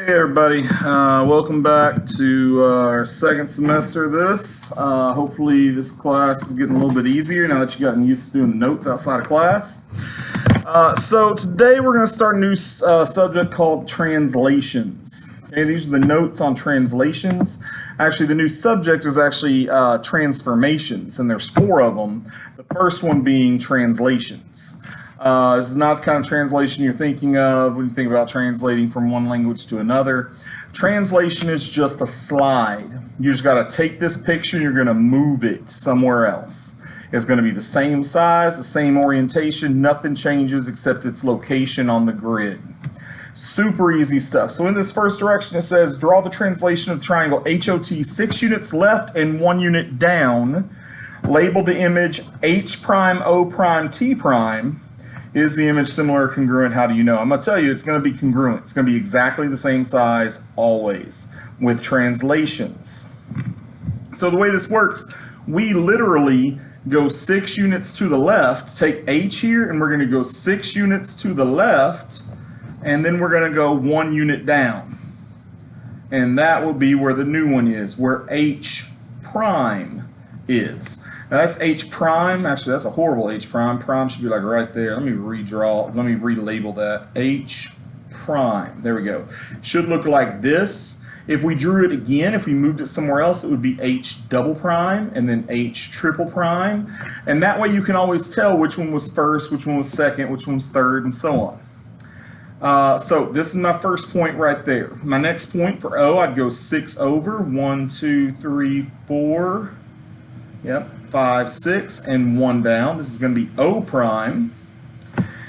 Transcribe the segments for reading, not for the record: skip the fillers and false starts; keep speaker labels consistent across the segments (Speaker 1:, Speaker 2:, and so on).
Speaker 1: Hey everybody, welcome back to our second semester of this. Hopefully this class is getting a little bit easier now that you've gotten used to doing the notes outside of class. So today we're going to start a new subject called translations. Okay, these are the notes on translations. Actually, the new subject is actually transformations, and there's 4 of them. The first one being translations. This is not the kind of translation you're thinking of when you think about translating from one language to another. Translation is just a slide. You just got to take this picture and you're going to move it somewhere else. It's going to be the same size, the same orientation, nothing changes except its location on the grid. Super easy stuff. So in this first direction it says draw the translation of the triangle HOT 6 units left and 1 unit down. Label the image H prime O prime T prime. Is the image similar or congruent? How do you know? I'm going to tell you it's going to be congruent. It's going to be exactly the same size always with translations. So the way this works, we literally go 6 units to the left, take H here, and we're going to go 6 units to the left, and then we're going to go 1 unit down. And that will be where the new one is, where H prime is. Now that's H prime. Actually, that's a horrible H prime. Prime should be like right there. Let me redraw. Let me relabel that. H prime. There we go. Should look like this. If we drew it again, if we moved it somewhere else, it would be H double prime and then H triple prime. And that way you can always tell which one was first, which one was second, which one was third, and so on. So this is my first point right there. My next point for O, I'd go 6 over. 1, 2, 3, 4. Yep. 5, 6, and 1 down. This is going to be O prime.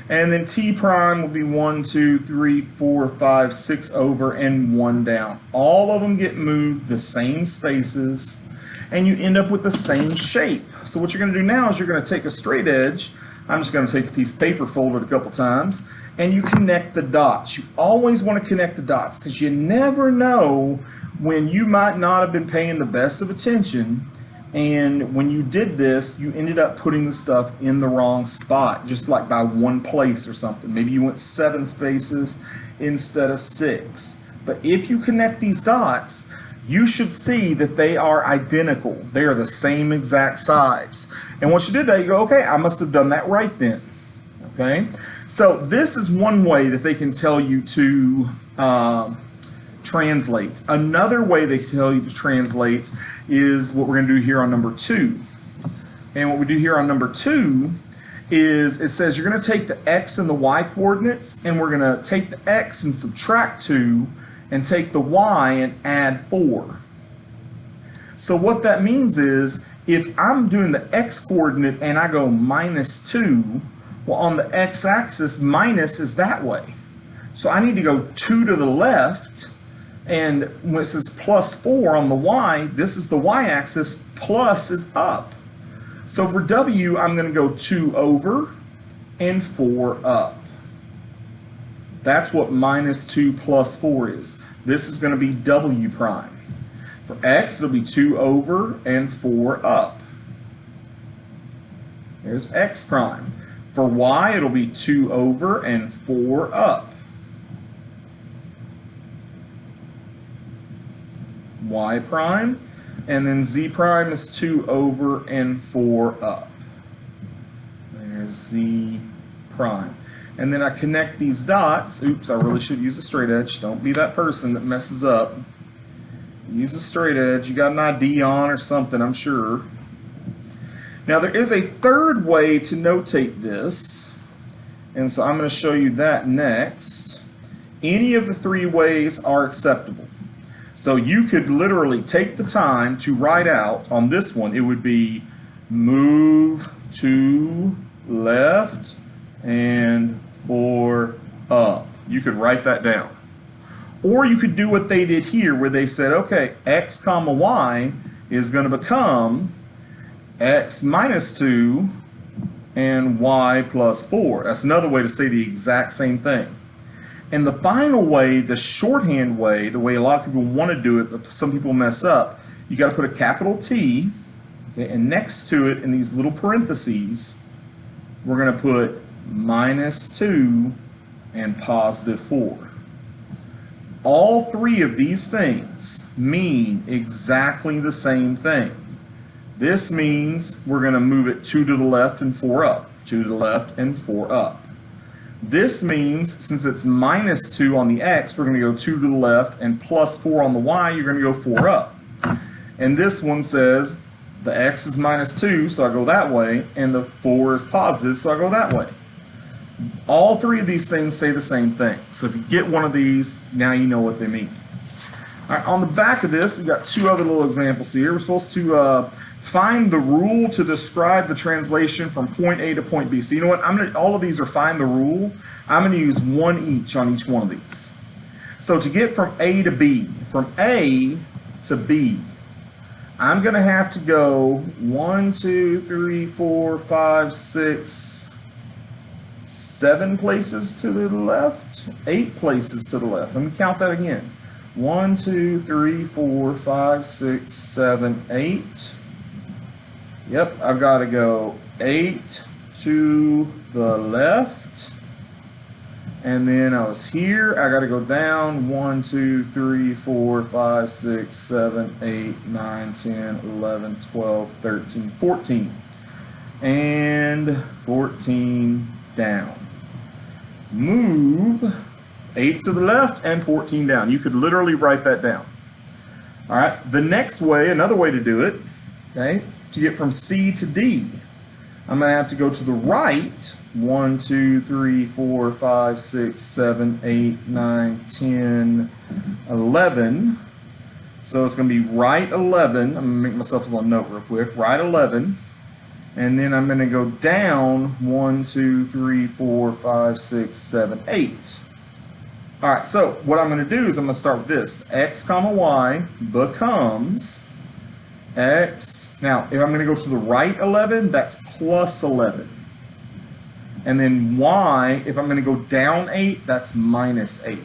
Speaker 1: And then T prime will be 1, 2, 3, 4, 5, 6 over and 1 down. All of them get moved the same spaces, and you end up with the same shape. So what you're going to do now is you're going to take a straight edge. I'm just going to take a piece of paper, fold it a couple times, and you connect the dots. You always want to connect the dots because you never know when you might not have been paying the best of attention. And when you did this, you ended up putting the stuff in the wrong spot, just like by 1 place or something. Maybe you went 7 spaces instead of 6. But if you connect these dots, you should see that they are identical. They are the same exact size. And once you did that, you go, okay, I must have done that right then. Okay? So this is one way that they can tell you to translate. Another way they tell you to translate is what we're going to do here on number 2. And what we do here on number 2 is it says you're going to take the x and the y coordinates, and we're going to take the x and subtract 2 and take the y and add 4. So what that means is if I'm doing the x coordinate and I go minus 2, well, on the x-axis minus is that way. So I need to go 2 to the left. And when it says plus 4 on the y, this is the y-axis, plus is up. So for w, I'm going to go 2 over and 4 up. That's what minus 2 plus 4 is. This is going to be w prime. For x, it'll be 2 over and 4 up. There's x prime. For y, it'll be 2 over and 4 up. Y prime, and then z prime is 2 over and 4 up. There's z prime. And then I connect these dots. Oops, I really should use a straight edge. Don't be that person that messes up. Use a straight edge. You got an ID on or something, I'm sure. Now there is a third way to notate this, and so I'm going to show you that next. Any of the 3 ways are acceptable. So you could literally take the time to write out on this one, it would be move to left and 4 up. You could write that down. Or you could do what they did here where they said, okay, x comma y is going to become x minus 2 and y plus 4. That's another way to say the exact same thing. And the final way, the shorthand way, the way a lot of people want to do it, but some people mess up, you got to put a capital T, okay, and next to it in these little parentheses, we're going to put minus 2 and positive 4. All three of these things mean exactly the same thing. This means we're going to move it 2 to the left and 4 up, 2 to the left and 4 up. This means, since it's minus 2 on the x, we're going to go 2 to the left, and plus 4 on the y, you're going to go 4 up. And this one says the x is minus 2, so I go that way, and the 4 is positive, so I go that way. All three of these things say the same thing. So if you get one of these, now you know what they mean. All right, on the back of this, we've got two other little examples here. We're supposed to find the rule to describe the translation from point A to point B. So you know what? All of these are find the rule. I'm going to use one each on each one of these. So to get from A to B, from A to B, I'm going to have to go 1, 2, 3, 4, 5, 6, 7 places to the left, 8 places to the left. Let me count that again. 1, 2, 3, 4, 5, 6, 7, 8. Yep, I've got to go 8 to the left. And then I was here, I got to go down 1, 2, 3, 4, 5, 6, 7, 8, 9, 10, 11, 12, 13, 14. And 14 down. Move 8 to the left and 14 down. You could literally write that down. All right, the next way, another way to do it, okay, to get from C to D, I'm going to have to go to the right 1, 2, 3, 4, 5, 6, 7, 8, 9, 10, 11. So it's going to be right 11. I'm going to make myself a little note real quick. Right 11. And then I'm going to go down 1, 2, 3, 4, 5, 6, 7, 8. All right, so what I'm going to do is I'm going to start with this. X comma y becomes x. Now, if I'm going to go to the right 11, that's plus 11. And then y, if I'm going to go down 8, that's minus 8.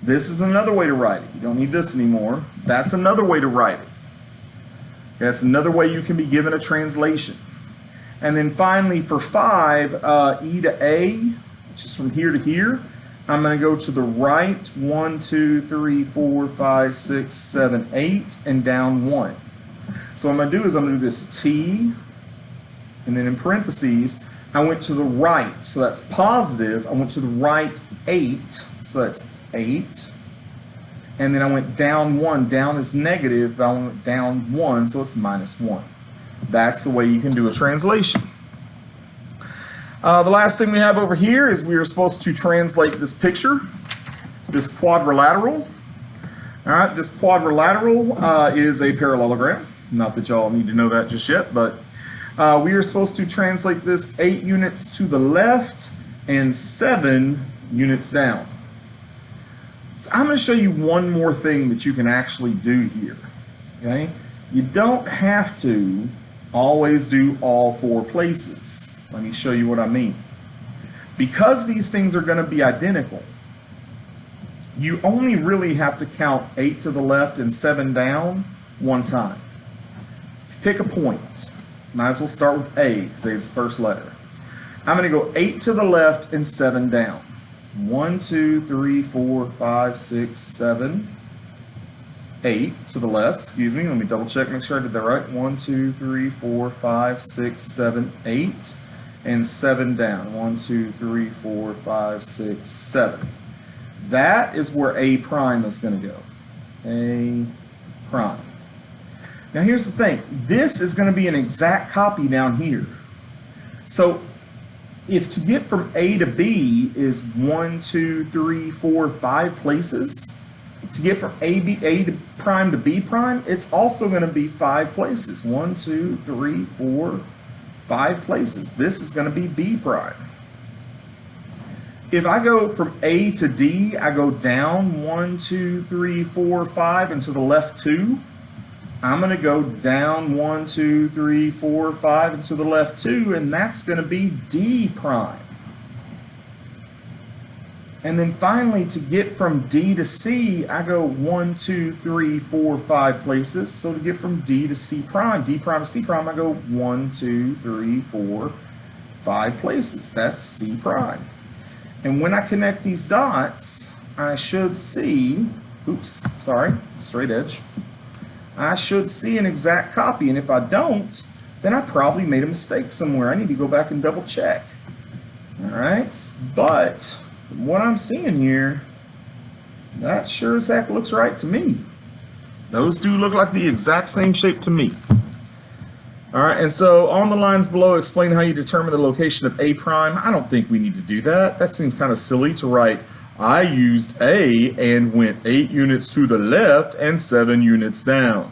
Speaker 1: This is another way to write it. You don't need this anymore. That's another way to write it. That's another way you can be given a translation. And then finally for 5, E to A, which is from here to here, I'm going to go to the right 1, 2, 3, 4, 5, 6, 7, 8, and down 1. So what I'm going to do is I'm going to do this T, and then in parentheses, I went to the right, so that's positive. I went to the right 8, so that's 8. And then I went down 1. Down is negative, but I went down 1, so it's minus 1. That's the way you can do a translation. The last thing we have over here is we are supposed to translate this picture, this quadrilateral. All right, this quadrilateral is a parallelogram. Not that y'all need to know that just yet, but we are supposed to translate this 8 units to the left and 7 units down. So I'm going to show you one more thing that you can actually do here. Okay? You don't have to always do all 4 places. Let me show you what I mean. Because these things are going to be identical, you only really have to count 8 to the left and 7 down one time. Pick a point. Might as well start with A, because A is the first letter. I'm going to go 8 to the left and 7 down. 1, 2, 3, 4, 5, 6, 7, 8 to the left. Excuse me. Let me double check, make sure I did that right. 1, 2, 3, 4, 5, 6, 7, 8, and 7 down. 1, 2, 3, 4, 5, 6, 7. That is where A prime is going to go. A prime. Now here's the thing. This is going to be an exact copy down here. So if to get from A to B is 1, 2, 3, 4, 5 places, to get from A to prime to B prime, it's also going to be 5 places. 1, 2, 3, 4, 5 places. This is going to be B prime. If I go from A to D, I go down 1, 2, 3, 4, 5, and to the left 2. I'm going to go down 1, 2, 3, 4, 5, and to the left 2, and that's going to be D prime. And then finally, to get from D to C, I go 1, 2, 3, 4, 5 places. So to get from D to C prime, D prime to C prime, I go 1, 2, 3, 4, 5 places. That's C prime. And when I connect these dots, I should see, oops, sorry, straight edge. I should see an exact copy, and if I don't, then I probably made a mistake somewhere. I need to go back and double check. All right, but from what I'm seeing here, that sure as heck looks right to me. Those do look like the exact same shape to me. All right, and so on the lines below, explain how you determine the location of A prime. I don't think we need to do that. That seems kind of silly to write, I used A and went 8 units to the left and 7 units down.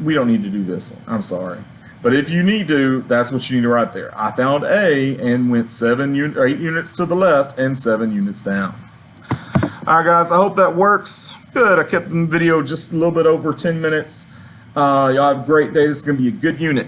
Speaker 1: We don't need to do this one, I'm sorry. But if you need to, that's what you need to write there. I found A and went 8 units to the left and 7 units down. All right, guys, I hope that works. Good, I kept the video just a little bit over 10 minutes. Y'all have a great day. This is going to be a good unit.